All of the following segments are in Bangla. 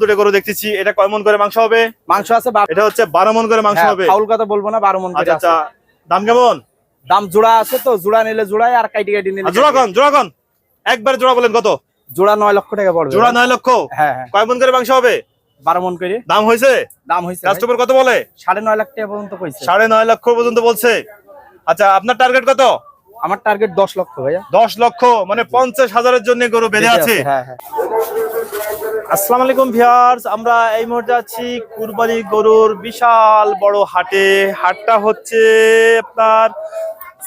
দুটো গরু দেখতেছি, এটা কয় মন করে মাংস হবে? মাংস আছে এটা হচ্ছে 12 মন করে মাংস হবে। ফাউল কথা বলবো না, 12 মন করে। আচ্ছা, দাম কেমন? দাম জোড়া আছে তো, জোড়া নিলে জোড়ায়, আর কাটি কাটি নিলে জোড়া কোন একবার জোড়া বলেন কত? জোড়া 9 লক্ষ টাকা পড়বে। জোড়া 9 লক্ষ। হ্যাঁ। কয় মন করে মাংস হবে? 12 মন করে। দাম হয়েছে? দাম হয়েছে। কাস্টমার কত বলে? 9.5 লাখ টাকা পর্যন্ত কইছে। 9.5 লক্ষ পর্যন্ত বলছে। আচ্ছা, আপনার টার্গেট কত? আমার টার্গেট 10 লক্ষ ভাইয়া। 10 লক্ষ মানে 50,000-এর জন্য গরু বেঁধে আছে। হ্যাঁ। আসসালামু আলাইকুম ভিউয়ার্স, আমরা এই মুহূর্তে আছি কুরবানি গরুর বিশাল বড় হাটে। হাটটা হচ্ছে আপনার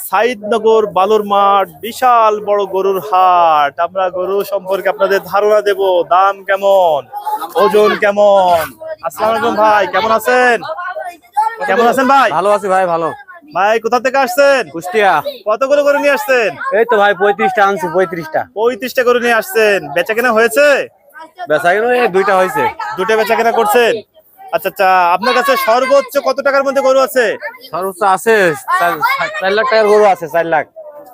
সাইদনগর বালুর মাঠ, বিশাল বড় গরুর হাট। আমরা গরু সম্পর্কে আপনাদের ধারণা দেব, দাম কেমন, ওজন কেমন। আসসালামু আলাইকুম ভাই, কেমন আছেন? ভাই? ভালো আছি ভাই, ভালো। ভাই কোথা থেকে আসছেন? কুষ্টিয়া। কতগুলো গরু নিয়ে আসছেন? এই তো ভাই 35টা আনছি। 35টা গরু নিয়ে আসছেন। বেচা কেনা হয়েছে? বেচা কেনা এই দুইটা হয়েছে। দুটো বেচা কেনা করছেন? আচ্ছা, আপনার কাছে সর্বোচ্চ কত টাকার মধ্যে গরু আছে? সর্বোচ্চ আছে 4 লাখ টাকার গরু আছে। 4 লাখ।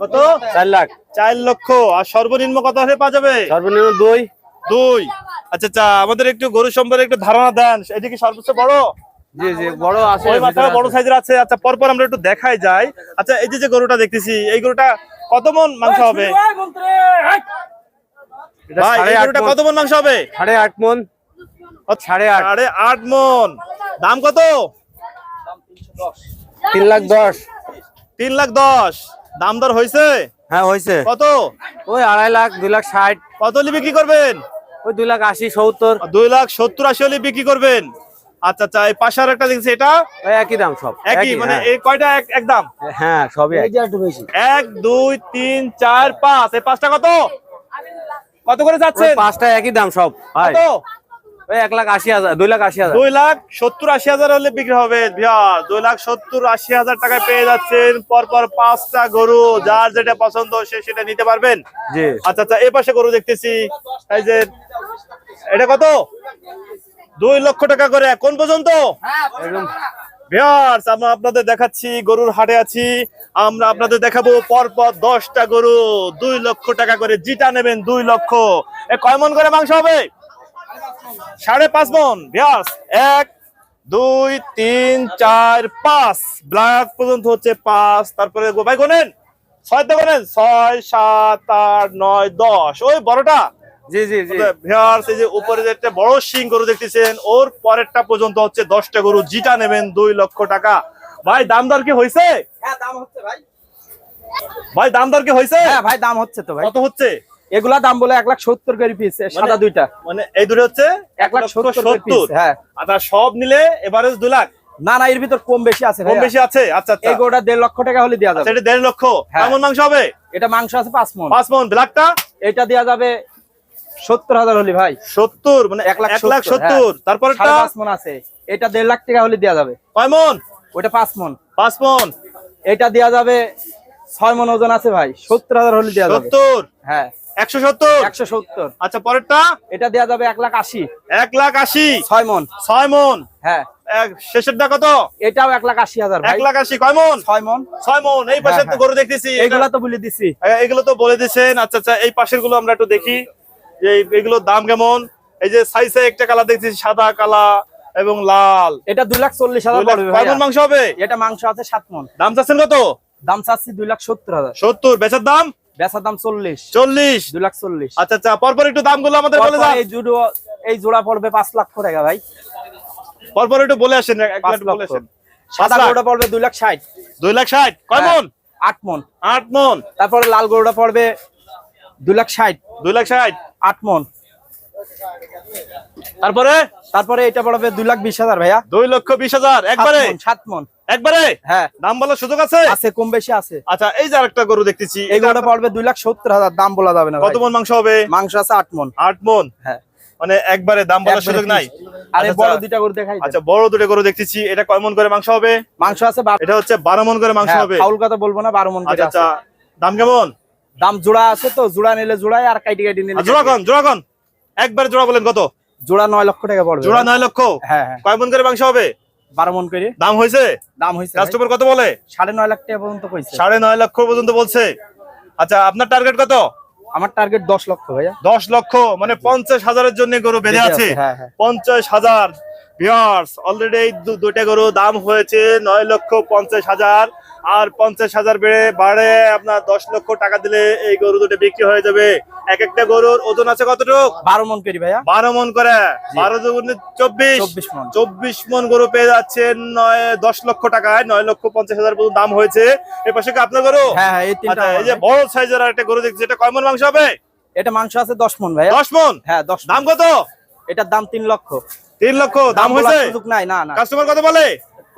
কত? 4 লাখ। 4 লক্ষ। আর সর্বনিম্ন কত হলে পাওয়া যাবে? সর্বনিম্ন 2। আচ্ছা, আমাদের একটু গরু সম্পর্কে একটু ধারণা দেন। এটা কি সর্বোচ্চ বড়? জি বড় আছে। ওই মাথায় বড় সাইজের আছে। আচ্ছা, পরপর আমরা একটু দেখাই যাই। আচ্ছা, এই যে গরুটা দেখতেছি, এই গরুটা কত মন মাংস হবে? ভাই, এই গরুটা কত মন মাংস হবে? 8.5 মন। 8.5 মন। দাম কত? 3,10,000। 3,10,000। দাম দর হয়েছে? হ্যাঁ হয়েছে। কত? ওই 2.5 লাখ, 2,60,000। কত হলে বিক্রি করবেন? ওই 2,80,000, 70,000। 2,70,000-80 হলে বিক্রি করবেন। আচ্ছা, এই পাশে আর একটা দেখছি, এটা ওই একই দাম সব। একই মানে এই কয়টা এক দাম? হ্যাঁ সবই একটু বেশি। 1 2 3 4 5। এই পাঁচটা কত করে যাচ্ছে? পাঁচটা একই দাম সব ভাই। কত? ওই 1,80,000, 2,80,000। 2,70,000-80,000 হলে বিক্রি হবে। 2,70,000-80,000 টাকায় পেয়ে যাচ্ছেন পরপর 5টা গরু। যার যেটা পছন্দ সে সেটা নিতে পারবেন। জি। আচ্ছা, এই পাশে গরু দেখতেছি, এই যে এটা কত? 2 লক্ষ টাকা করে। কোন পর্যন্ত? ভিউয়ার্স, আমরা আপনাদের দেখাচ্ছি, গরুর হাটে আছি। আমরা আপনাদের দেখাবো পরপর 10টা গরু 2 লক্ষ টাকা করে। যেটা নেবেন 2 লক্ষ। কয় মন করে মাংস হবে? 5.5 মন। ভিউয়ার্স, 1 2 3 4 5 ব্ল্যাক পর্যন্ত হচ্ছে 5। তারপরে ভাই গোনেন, 6 তে গোনেন, 6 7 8 9 10। ওই বড়টা। জি ভিউয়ার্স, এই যে উপরে যে একটা বড় শিং গরু দেখতেছেন, ওর পরেরটা পর্যন্ত হচ্ছে 10টা গরু। যেটা নেবেন 2 লক্ষ টাকা। ভাই দাম দর কি হয়েছে? হ্যাঁ দাম হচ্ছে ভাই। ভাই দাম দর কি হয়েছে? হ্যাঁ ভাই দাম হচ্ছে তো ভাই। কত হচ্ছে? এগুলা দাম বলে 1,70,000 করে পিস। সাদা দুইটা মানে এই দুটো হচ্ছে 1,70,000 পিস। হ্যাঁ। আচ্ছা, সব নিলে এভারেজ 2 লাখ? না এর ভিতর কম বেশি আছে। কম বেশি আছে। আচ্ছা, এই গোটা 1.5 লক্ষ টাকা হলে দেওয়া যাবে। এটা 1.5 লক্ষ। হ্যাঁ। কেমন মাংস হবে? এটা মাংস আছে 5 মন। 5 মন। ব্ল্যাকটা এটা দেওয়া যাবে 70,000 হলে ভাই। 70 মানে 1,70,000। তারপরে 5.5 মন আছে। এটা 1.5 লাখ টাকা হলে দেওয়া যাবে। কয় মন? ওটা 5 মন। 5 মন। এটা দেওয়া যাবে 6 মন ওজন আছে ভাই। 70,000 হলে দেওয়া যাবে। 70? হ্যাঁ 170? 170। আচ্ছা, পরেরটা? এটা দেওয়া যাবে 1,80,000। 1,80,000। 6 মন। 6 মন। হ্যাঁ। শেষেরটা কত? এটাও 1,80,000 ভাই। 1,80,000। কয় মন? 6 মন। 6 মন। এই পাশে তো গরু দেখতেছি, এগুলা তো বলে দিছি। এগুলো তো বলে দিয়েছেন। আচ্ছা, এই পাশের গুলো আমরা একটু দেখি যে এগুলোর দাম কেমন। এই যে সাইজে একটা কালার দেখতেছি, সাদা কালা এবং লাল। এটা 2,40,000 পড়বে ভাই। কয় মন মাংস হবে? এটা মাংস আছে 7 মন। দাম চাচ্ছেন কত? দাম চাচ্ছি 2,70,000। 70। বেচার দাম? বেচার দাম 40। 2,40,000। 2,40,000। আচ্ছা, পরপর একটু দামগুলো আমাদের বলে যান। এই জোড়া পড়বে 5 লক্ষ টাকা ভাই। পরপর একটু বলে আসেন, একটু বলে আসেন। সাদা গরুটা পড়বে 2,60,000। 2,60,000। কয় মন? 8 মন। 8 মন। তারপরে লাল গরুটা পড়বে 2,60,000। 2,60,000। 8 মন। তারপরে এটা পড়বে 2,20,000 ভাইয়া। 2,20,000 একবারে? 7 মন। একবারে? হ্যাঁ। দাম বলার সুযোগ আছে? আছে, কম বেশি আছে। আচ্ছা, এই যে আরেকটা গরু দেখতেছি, এই গরুটা পড়বে 2,70,000। দাম বলা যাবে না। কত মন মাংস হবে? মাংস আছে 8 মন। 8 মন। হ্যাঁ। মানে একবারে দাম বলার সুযোগ নাই। আরে বড় দুইটা গরু দেখাই। আচ্ছা, বড় দুটো গরু দেখতেছি, এটা কয় মন করে মাংস হবে? মাংস আছে এটা হচ্ছে 12 মন করে মাংস হবে। ফাউল কথা বলবো না, 12 মন করে। আচ্ছা, দাম কেমন? দাম জোড়া আছে তো, জোড়া নিলে জোড়ায়, আর কাটি কাটি নিলে জোড়া কোন একবার জোড়া বলেন কত? জোড়া 9 লক্ষ টাকা পড়বে। জোড়া 9 লক্ষ। হ্যাঁ। কয় মন করে মাংস হবে? 12 মন করে। দাম হয়েছে? দাম হয়েছে। কাস্টমার কত বলে? 9.5 লাখ টাকা পর্যন্ত কইছে। 9.5 লক্ষ পর্যন্ত বলছে। আচ্ছা, আপনার টার্গেট কত? আমার টার্গেট 10 লক্ষ ভাইয়া। 10 লক্ষ মানে 50,000-এর জন্য গরু বেঁধে বেঁধে আছে। আছে, হ্যাঁ, হ্যাঁ। 50,000 ভিউয়ার্স, অলরেডি দুইটা গরু দাম হয়েছে 9,50,000 আর 50,000 বাড়ে আপনার 10 লক্ষ টাকা দিলে এই গরু দুটো বিক্রি হয়ে যাবে। এক একটা গরুর ওজন আছে কতটুকু? 12 মন করি ভাইয়া। 12 মন করে, 12 দুগুণে 24 24 মন। 24 মন গরু পেয়ে যাচ্ছেন 10 লক্ষ টাকায়। 9,50,000 পর্যন্ত দাম হয়েছে। এই পাশে কি আপনার গরু? হ্যাঁ, হ্যাঁ, এই তিনটা আচ্ছা, আমার এই যে ভাই। বড় সাইজের একটা গরু দেখছি, এটা কয় মন মাংস হবে? এটা মাংস আছে 10 মন ভাইয়া। 10 মন। হ্যাঁ, 10 দাম কত? এটার দাম 3 লক্ষ। 3 লক্ষ দাম বলার হয়েছে? সুযোগ নাই, না না। কাস্টমার কত বলে?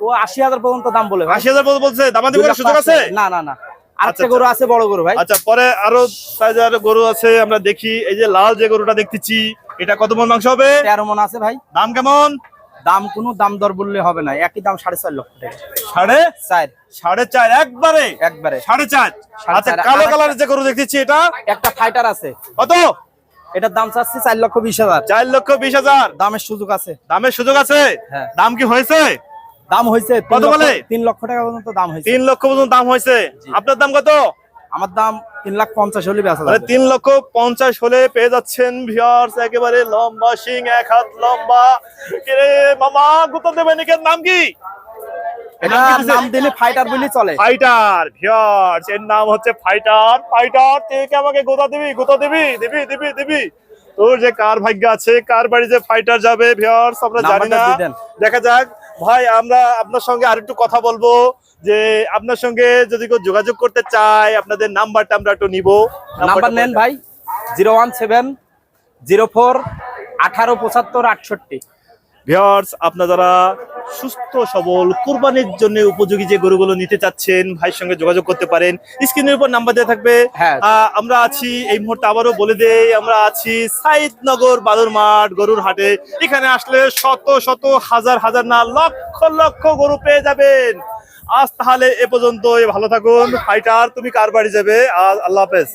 ও 80,000 পর্যন্ত দাম বলে ভাই। 80,000 পর্যন্ত বলছে। দামাদামি করার সুযোগ আছে? না না না, আরেকটা আচ্ছা, গরু আছে বড় গরু ভাই। আচ্ছা, পরে আরো সাইজের গরু আছে আমরা দেখি। এই যে লাল যে গরুটা দেখতেছি, এটা কত মন মাংস হবে? 13 মন আছে ভাই। দাম কেমন? দাম কোনো দাম দর বললে হবে না, একই দাম 4.5 লক্ষ টাকা। সাড়ে 4 4.5 একবারে? একবারে। 4.5। আচ্ছা, 4.5 কালো কালারের যে গরু দেখতেছি, এটা একটা ফাইটার আছে, কত? এটার দাম চাচ্ছি 4,20,000। 4,20,000 দামের সুযোগ আছে। দামের সুযোগ আছে? হ্যাঁ। দাম কি হয়েছে? দাম হয়েছে কত বলে? 3 লক্ষ টাকা পর্যন্ত দাম হয়েছে। 3 লক্ষ পর্যন্ত দাম হয়েছে। আপনার দাম কত? আমার দাম 3,50,000 হলে বেচা মানে যাবে। 3,50,000 হলে পেয়ে যাচ্ছেন ভিউয়ার্স, একেবারে লম্বা শিং, এক হাত লম্বা। রে মামা গুতো দেবেন, এর নাম কি? এটা নাম দিলে ফাইটার বলি চলে। ফাইটার। ভিউয়ার্স, এর নাম হচ্ছে ফাইটার। ফাইটার, তুই কি আমাকে গোতা দিবি? গোতা দিবি? দিবি দিবি দিবি। তোর যে কার ভাগ্য আছে, কার বাড়ি যে ফাইটার যাবে ভিউয়ার্স আমরা জানি নাম্বারটা না। দিয়ে দেন। দেখা যাক ভাই, আমরা আপনার সঙ্গে আরেকটু কথা বলবো, যে আপনার সঙ্গে যদি কেউ যোগাযোগ করতে চায় আপনাদের নাম্বারটা আমরা একটু নিব। নাম্বার নেন ভাই, 01704 18 75 68। ভিউয়ার্স, আপনারা যারা সুস্থ সবল কুরবানির জন্য উপযোগী যে গরুগুলো নিতে চাচ্ছেন, ভাইয়ের সঙ্গে যোগাযোগ করতে পারেন। স্ক্রিনের উপর নাম্বার দেওয়া থাকবে। হ্যাঁ। আমরা আছি এই মুহূর্তে, আবারও বলে দেই, আমরা আছি সাইদনগর বালুর মাঠ গরুর হাটে। এখানে আসলে শত শত হাজার হাজার না লক্ষ লক্ষ গরু পেয়ে যাবেন। আজ তাহলে এ পর্যন্তই, ভালো থাকুন। ফাইটার, তুমি কার বাড়ি যাবে? আল্লাহ হাফেজ।